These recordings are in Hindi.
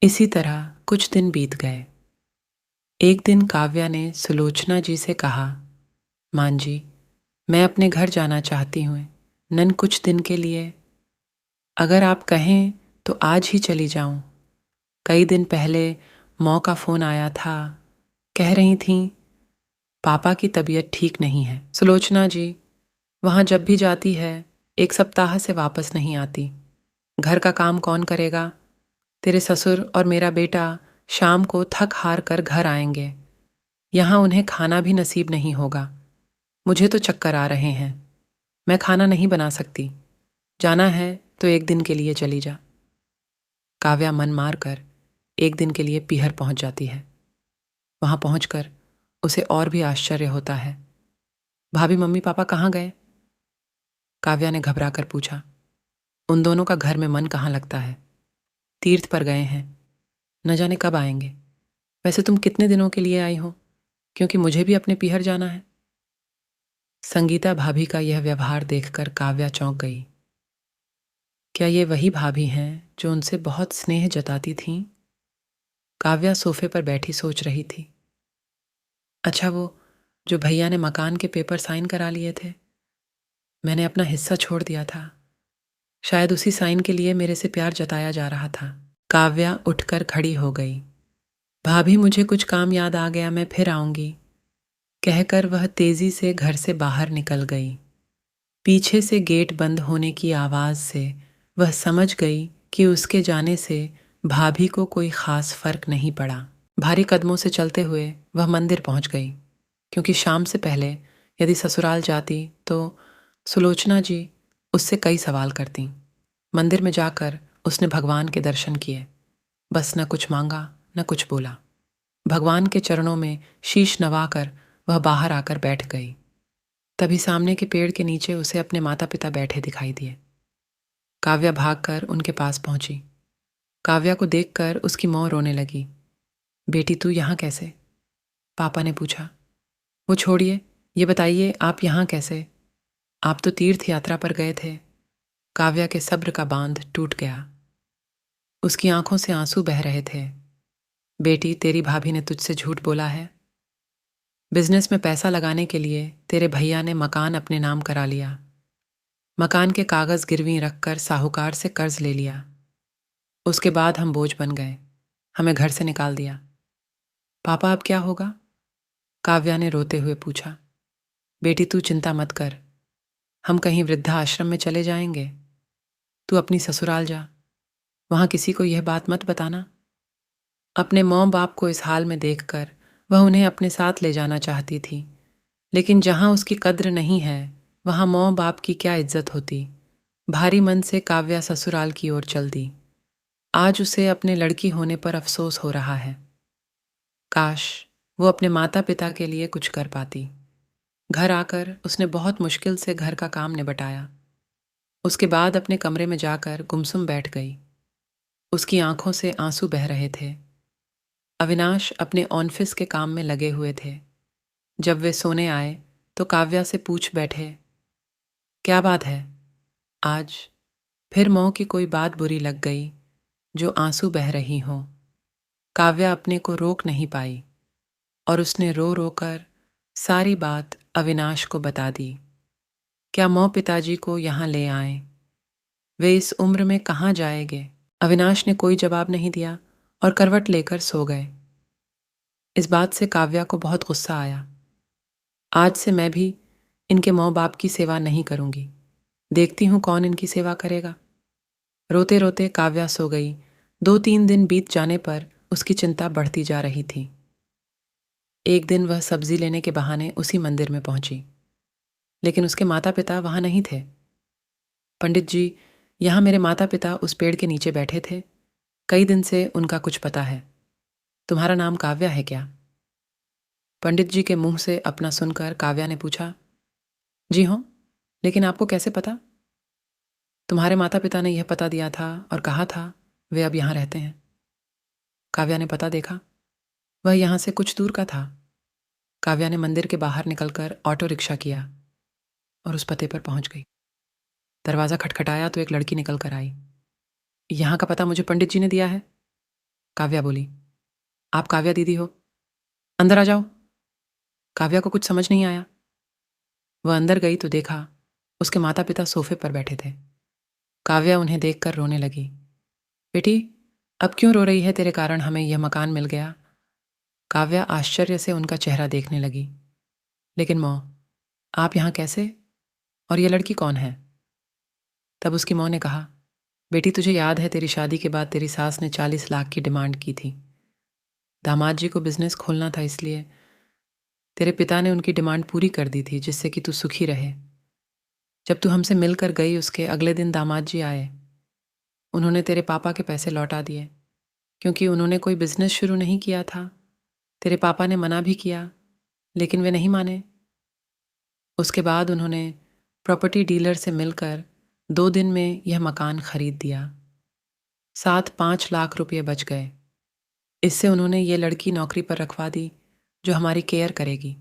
इसी तरह कुछ दिन बीत गए। एक दिन काव्या ने सुलोचना जी से कहा, मान जी, मैं अपने घर जाना चाहती हूँ, नन कुछ दिन के लिए। अगर आप कहें तो आज ही चली जाऊं। कई दिन पहले मौ का फोन आया था, कह रही थीं पापा की तबीयत ठीक नहीं है। सुलोचना जी वहां जब भी जाती है 1 सप्ताह से वापस नहीं आती। घर का काम कौन करेगा? तेरे ससुर और मेरा बेटा शाम को थक हार कर घर आएंगे। यहाँ उन्हें खाना भी नसीब नहीं होगा। मुझे तो चक्कर आ रहे हैं। मैं खाना नहीं बना सकती। जाना है तो एक दिन के लिए चली जा। काव्या मन मार कर एक दिन के लिए पीहर पहुंच जाती है। वहां पहुंचकर उसे और भी आश्चर्य होता है। भाभी मम्मी पापा कहाँ गए? काव्या ने घबरा कर पूछा। उन दोनों का घर में मन कहाँ लगता है? तीर्थ पर गए हैं, न जाने कब आएंगे। वैसे तुम कितने दिनों के लिए आई हो? क्योंकि मुझे भी अपने पीहर जाना है। संगीता भाभी का यह व्यवहार देखकर काव्या चौंक गई। क्या ये वही भाभी हैं जो उनसे बहुत स्नेह जताती थीं? काव्या सोफे पर बैठी सोच रही थी। अच्छा, वो जो भैया ने मकान के पेपर साइन करा लिए थे, मैंने अपना हिस्सा छोड़ दिया था। शायद उसी साइन के लिए मेरे से प्यार जताया जा रहा था। काव्या उठकर खड़ी हो गई। भाभी मुझे कुछ काम याद आ गया, मैं फिर आऊंगी, कहकर वह तेजी से घर से बाहर निकल गई। पीछे से गेट बंद होने की आवाज से वह समझ गई कि उसके जाने से भाभी को कोई खास फर्क नहीं पड़ा। भारी कदमों से चलते हुए वह मंदिर पहुंच गई, क्योंकि शाम से पहले यदि ससुराल जाती तो सुलोचना जी उससे कई सवाल करती। मंदिर में जाकर उसने भगवान के दर्शन किए। बस न कुछ मांगा न कुछ बोला। भगवान के चरणों में शीश नवाकर वह बाहर आकर बैठ गई। तभी सामने के पेड़ के नीचे उसे अपने माता पिता बैठे दिखाई दिए। काव्या भागकर उनके पास पहुंची। काव्या को देखकर उसकी माँ रोने लगी। बेटी तू यहाँ कैसे? पापा ने पूछा। वो छोड़िए, ये बताइए आप यहाँ कैसे? आप तो तीर्थ यात्रा पर गए थे। काव्या के सब्र का बांध टूट गया। उसकी आंखों से आंसू बह रहे थे। बेटी तेरी भाभी ने तुझसे झूठ बोला है। बिजनेस में पैसा लगाने के लिए तेरे भैया ने मकान अपने नाम करा लिया। मकान के कागज गिरवी रखकर साहूकार से कर्ज ले लिया। उसके बाद हम बोझ बन गए, हमें घर से निकाल दिया। पापा अब क्या होगा? काव्या ने रोते हुए पूछा। बेटी तू चिंता मत कर, हम कहीं वृद्धा आश्रम में चले जाएंगे। तू अपनी ससुराल जा, वहां किसी को यह बात मत बताना। अपने मौम बाप को इस हाल में देखकर वह उन्हें अपने साथ ले जाना चाहती थी, लेकिन जहां उसकी कद्र नहीं है वहां मौम बाप की क्या इज्जत होती। भारी मन से काव्या ससुराल की ओर चल दी। आज उसे अपने लड़की होने पर अफसोस हो रहा है। काश वो अपने माता पिता के लिए कुछ कर पाती। घर आकर उसने बहुत मुश्किल से घर का काम निबटाया। उसके बाद अपने कमरे में जाकर गुमसुम बैठ गई। उसकी आंखों से आंसू बह रहे थे। अविनाश अपने ऑफिस के काम में लगे हुए थे। जब वे सोने आए तो काव्या से पूछ बैठे, क्या बात है? आज फिर मौ की कोई बात बुरी लग गई जो आंसू बह रही हो। काव्या अपने को रोक नहीं पाई और उसने रो रो कर सारी बात अविनाश को बता दी। क्या मौ पिताजी को यहाँ ले आए? वे इस उम्र में कहाँ जाएंगे? अविनाश ने कोई जवाब नहीं दिया और करवट लेकर सो गए। इस बात से काव्या को बहुत गुस्सा आया। आज से मैं भी इनके माँ बाप की सेवा नहीं करूंगी। देखती हूँ कौन इनकी सेवा करेगा। रोते रोते काव्या सो गई। 2-3 दिन बीत जाने पर उसकी चिंता बढ़ती जा रही थी। एक दिन वह सब्जी लेने के बहाने उसी मंदिर में पहुंची, लेकिन उसके माता पिता वहां नहीं थे। पंडित जी, यहाँ मेरे माता पिता उस पेड़ के नीचे बैठे थे। कई दिन से उनका कुछ पता है। तुम्हारा नाम काव्या है क्या? पंडित जी के मुंह से अपना सुनकर काव्या ने पूछा। जी हाँ, लेकिन आपको कैसे पता? तुम्हारे माता पिता ने यह पता दिया था और कहा था वे अब यहाँ रहते हैं। काव्या ने पता देखा, वह यहाँ से कुछ दूर का था। काव्या ने मंदिर के बाहर निकलकर ऑटो रिक्शा किया और उस पते पर पहुंच गई। दरवाज़ा खटखटाया तो एक लड़की निकल कर आई। यहाँ का पता मुझे पंडित जी ने दिया है। काव्या बोली। आप काव्या दीदी हो? अंदर आ जाओ। काव्या को कुछ समझ नहीं आया। वह अंदर गई तो देखा उसके माता पिता सोफे पर बैठे थे। काव्या उन्हें देखकर रोने लगी। बेटी, अब क्यों रो रही है? तेरे कारण हमें यह मकान मिल गया। काव्या आश्चर्य से उनका चेहरा देखने लगी। लेकिन माँ, आप यहाँ कैसे? और ये लड़की कौन है? तब उसकी माँ ने कहा, बेटी तुझे याद है तेरी शादी के बाद तेरी सास ने 40 लाख की डिमांड की थी। दामाद जी को बिजनेस खोलना था, इसलिए तेरे पिता ने उनकी डिमांड पूरी कर दी थी, जिससे कि तू सुखी रहे। जब तू हमसे मिलकर गई उसके अगले दिन दामाद जी आए। उन्होंने तेरे पापा के पैसे लौटा दिए, क्योंकि उन्होंने कोई बिजनेस शुरू नहीं किया था। तेरे पापा ने मना भी किया, लेकिन वे नहीं माने। उसके बाद उन्होंने प्रॉपर्टी डीलर से मिलकर 2 दिन में यह मकान खरीद दिया। साथ 5 लाख रुपये बच गए। इससे उन्होंने ये लड़की नौकरी पर रखवा दी, जो हमारी केयर करेगी।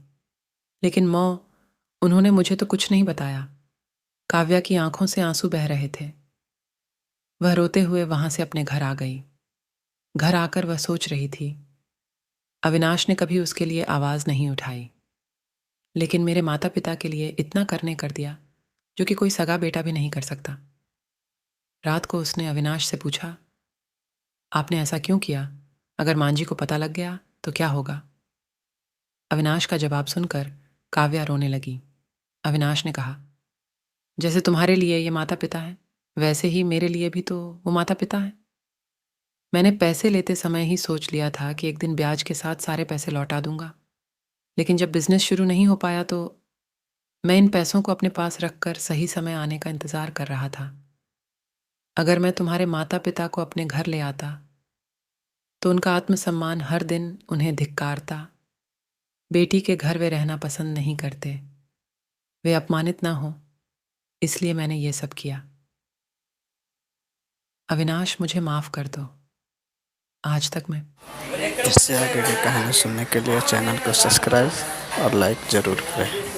लेकिन माँ, उन्होंने मुझे तो कुछ नहीं बताया। काव्या की आंखों से आंसू बह रहे थे। वह रोते हुए वहां से अपने घर आ गई। घर आकर वह सोच रही थी, अविनाश ने कभी उसके लिए आवाज नहीं उठाई, लेकिन मेरे माता पिता के लिए इतना करने कर दिया जो कि कोई सगा बेटा भी नहीं कर सकता। रात को उसने अविनाश से पूछा, आपने ऐसा क्यों किया? अगर मांझी को पता लग गया तो क्या होगा? अविनाश का जवाब सुनकर काव्या रोने लगी। अविनाश ने कहा, जैसे तुम्हारे लिए ये माता पिता है, वैसे ही मेरे लिए भी तो वो माता पिता है। मैंने पैसे लेते समय ही सोच लिया था कि एक दिन ब्याज के साथ सारे पैसे लौटा दूंगा, लेकिन जब बिजनेस शुरू नहीं हो पाया तो मैं इन पैसों को अपने पास रखकर सही समय आने का इंतजार कर रहा था। अगर मैं तुम्हारे माता पिता को अपने घर ले आता तो उनका आत्मसम्मान हर दिन उन्हें धिक्कारता। बेटी के घर वे रहना पसंद नहीं करते, वे अपमानित ना हो, इसलिए मैंने ये सब किया। अविनाश, मुझे माफ कर दो। आज तक मैं इससे आगे की कहानी सुनने के लिए चैनल को सब्सक्राइब और लाइक ज़रूर करें।